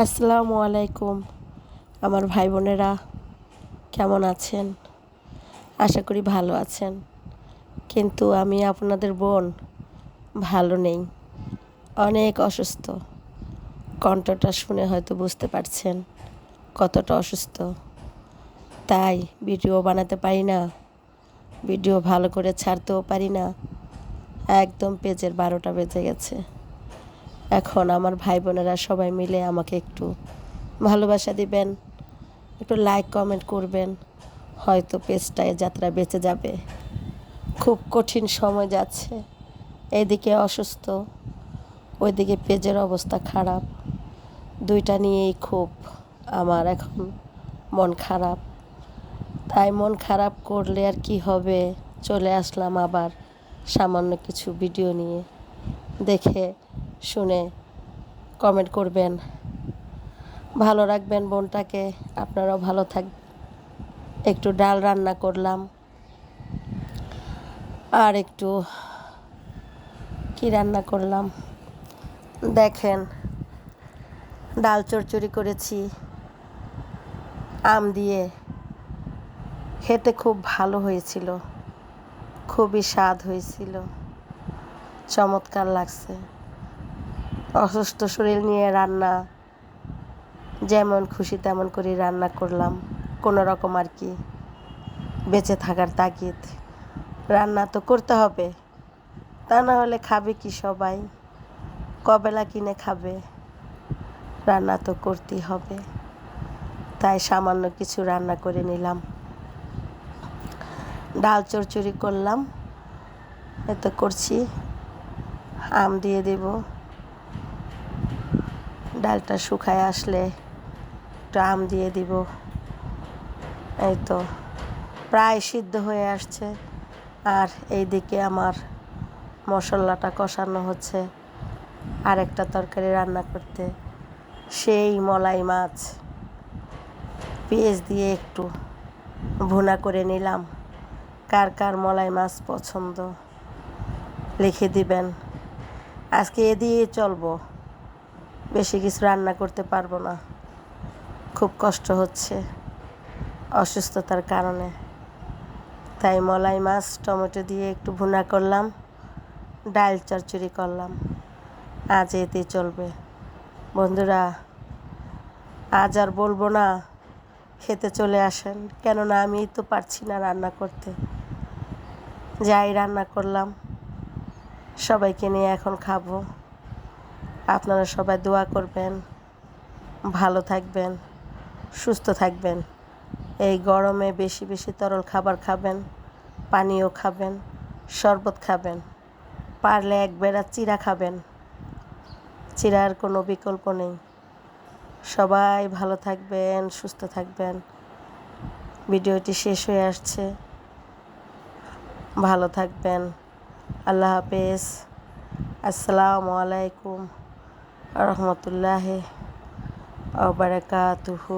আসসালামু আলাইকুম আমার ভাই বোনেরা, কেমন আছেন? আশা করি ভালো আছেন। কিন্তু আমি আপনাদের বোন ভালো নেই, অনেক অসুস্থ। কণ্ঠটা শুনে হয়তো বুঝতে পারছেন কতটা অসুস্থ। তাই ভিডিও বানাতে পারি না, ভিডিও ভালো করে ছাড়তেও পারি না। একদম পেজের 12টা বেজে গেছে। এখন আমার ভাই বোনেরা সবাই মিলে আমাকে একটু ভালোবাসা দিবেন, একটু লাইক কমেন্ট করবেন, হয়তো পেজটায় যাত্রা বেঁচে যাবে। খুব কঠিন সময় যাচ্ছে, এদিকে অসুস্থ, ওইদিকে পেজের অবস্থা খারাপ। দুইটা নিয়েই খুব আমার এখন মন খারাপ। তাই মন খারাপ করলে আর কি হবে, চলে আসলাম আবার সামান্য কিছু ভিডিও নিয়ে। দেখে শুনে কমেন্ট করবেন, ভালো রাখবেন বোনটাকে, আপনারাও ভালো থাকবেন। একটু ডাল রান্না করলাম, আর একটু কি রান্না করলাম দেখেন, ডাল চচ্চড়ি করেছি আম দিয়ে। খেতে খুব ভালো হয়েছিল, খুবই স্বাদ হয়েছিল, চমৎকার লাগছে। অসুস্থ শরীর নিয়ে রান্না, যেমন খুশি তেমন করে রান্না করলাম, কোনো রকম আর কি, বেঁচে থাকার তাগিদ। রান্না তো করতে হবে, তা না হলে খাবে কি সবাই? কবেলা কিনে খাবে? রান্না তো করতেই হবে। তাই সামান্য কিছু রান্না করে নিলাম, ডাল চচ্চড়ি করলাম, এত করছি। আম দিয়ে দেব, ডালটা শুকায় আসলে একটু আম দিয়ে দিব। এই তো প্রায় সিদ্ধ হয়ে আসছে। আর এইদিকে আমার মশলাটা কষানো হচ্ছে আরেকটা তরকারি রান্না করতে। সেই মলাই মাছ পেঁয়াজ দিয়ে একটু ভুনা করে নিলাম। কার কার মলাই মাছ পছন্দ লিখে দিবেন। আজকে এ দিয়ে চলবো, বেশি কিছু রান্না করতে পারবো না, খুব কষ্ট হচ্ছে অসুস্থতার কারণে। তাই মলাই মাছ টমেটো দিয়ে একটু ভুনা করলাম, ডাল চচ্চড়ি করলাম। আজ এতে চলবে বন্ধুরা, আজ আর বলবো না, খেতে চলে আসেন। কেননা আমি তো পারছি না রান্না করতে, যাই রান্না করলাম সবাইকে নিয়ে এখন খাবো। আপনারা সবাই দোয়া করবেন, ভালো থাকবেন, সুস্থ থাকবেন। এই গরমে বেশি বেশি তরল খাবার খাবেন, পানীয় খাবেন, শরবত খাবেন, পারলে এক বেলা চিড়া খাবেন। চিড়ার কোনো বিকল্প নেই। সবাই ভালো থাকবেন, সুস্থ থাকবেন। ভিডিওটি শেষ হয়ে আসছে, ভালো থাকবেন। আল্লাহ হাফেজ। আসসালামু আলাইকুম ওয়া রাহমাতুল্লাহি ওয়া বারাকাতুহু।